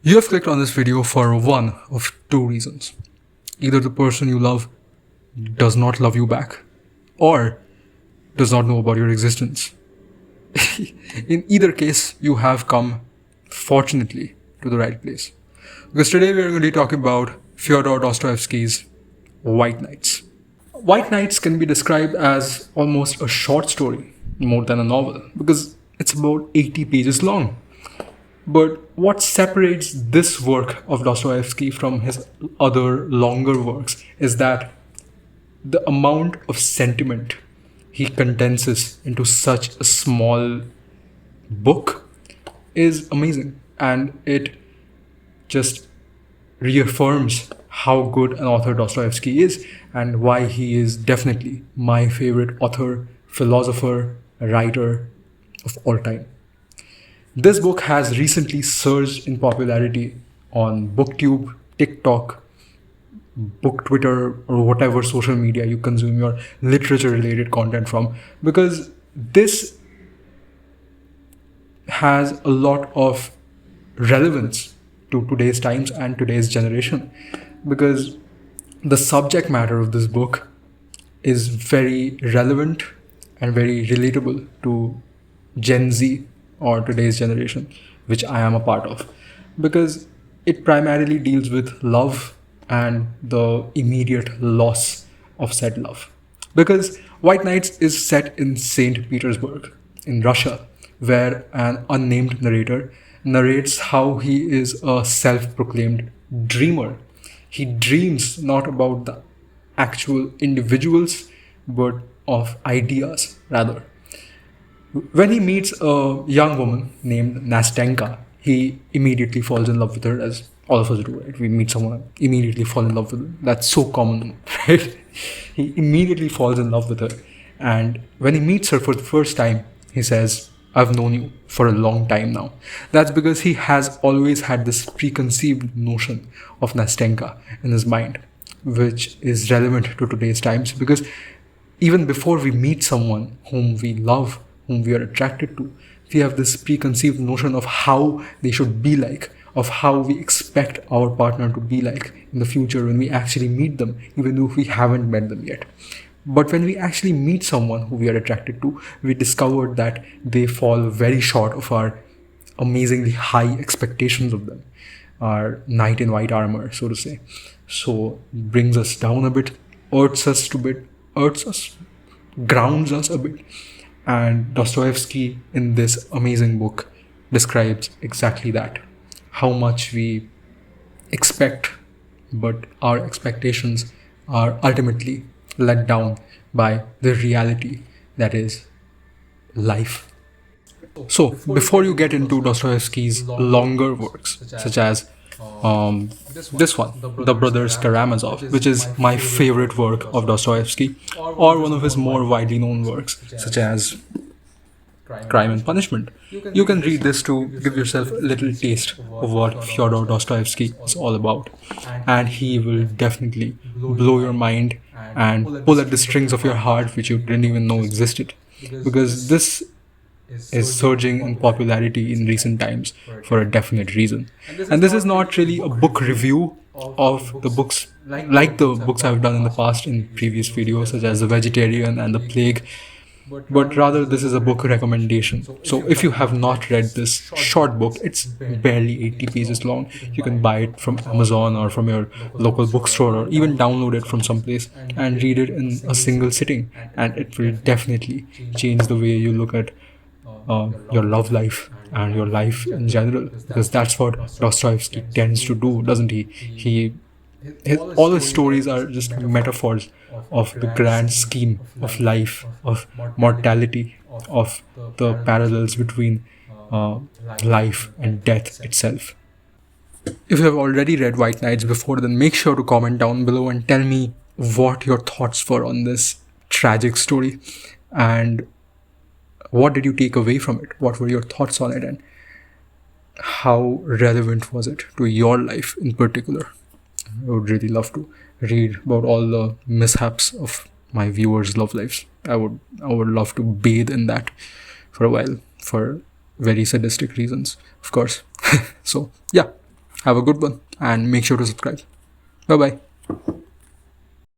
You have clicked on this video for one of two reasons. Either the person you love does not love you back, or does not know about your existence. In either case, you have come, fortunately, to the right place. Because today we are going to be talking about Fyodor Dostoevsky's White Nights. White Nights can be described as almost a short story, more than a novel, because it's about 80 pages long. But what separates this work of Dostoevsky from his other longer works is that the amount of sentiment he condenses into such a small book is amazing, and it just reaffirms how good an author Dostoevsky is and why he is definitely my favorite author, philosopher, writer of all time. This book has recently surged in popularity on BookTube, TikTok, Book Twitter, or whatever social media you consume your literature related content from, because this has a lot of relevance to today's times and today's generation, because the subject matter of this book is very relevant and very relatable to Gen Z or today's generation, which I am a part of, because it primarily deals with love and the immediate loss of said love. Because White Nights is set in St. Petersburg, in Russia, where an unnamed narrator narrates how he is a self proclaimed dreamer. He dreams not about the actual individuals, but of ideas rather. When he meets a young woman named Nastenka, he immediately falls in love with her, as all of us do, right? We meet someone, immediately fall in love with her. That's so common, right? He immediately falls in love with her. And when he meets her for the first time, he says, "I've known you for a long time now." That's because he has always had this preconceived notion of Nastenka in his mind, which is relevant to today's times, because even before we meet someone whom we love, whom we are attracted to, we have this preconceived notion of how they should be like, of how we expect our partner to be like in the future when we actually meet them, even though we haven't met them yet. But when we actually meet someone who we are attracted to, we discover that they fall very short of our amazingly high expectations of them, our knight in white armor, so to say. So it brings us down a bit, grounds us a bit. And Dostoevsky in this amazing book describes exactly that. How much we expect, but our expectations are ultimately let down by the reality that is life. So, before you get into Dostoevsky's longer works, such as this one, The Brothers Karamazov, which is my favorite work of Dostoevsky, or one of his more widely known works, such as Crime and Punishment. You can read this to give yourself a little taste of what Fyodor Dostoevsky is all about, and he will definitely blow your mind and pull at the strings of your heart which you didn't even know existed, because this is surging in popularity in recent times for a definite reason. And this is not really a book review of the books like the books I've done in the past in previous videos, such as The Vegetarian and The Plague, but rather this is a book recommendation. So if you have not read this short book, it's barely 80 pages long. You can buy it from Amazon or from your local bookstore, or even download it from someplace and read it in a single sitting, and it will definitely change the way you look at your love life and your life in general, because that's what Dostoevsky tends to do, doesn't he? All his stories are just metaphors of the grand scheme of life, of mortality, of the parallels between life and death itself. If you have already read White Nights before, then make sure to comment down below and tell me what your thoughts were on this tragic story, and what did you take away from it? What were your thoughts on it, and how relevant was it to your life in particular? I would really love to read about all the mishaps of my viewers' love lives. I would love to bathe in that for a while, for very sadistic reasons, of course. So yeah, Have a good one and make sure to subscribe. Bye bye.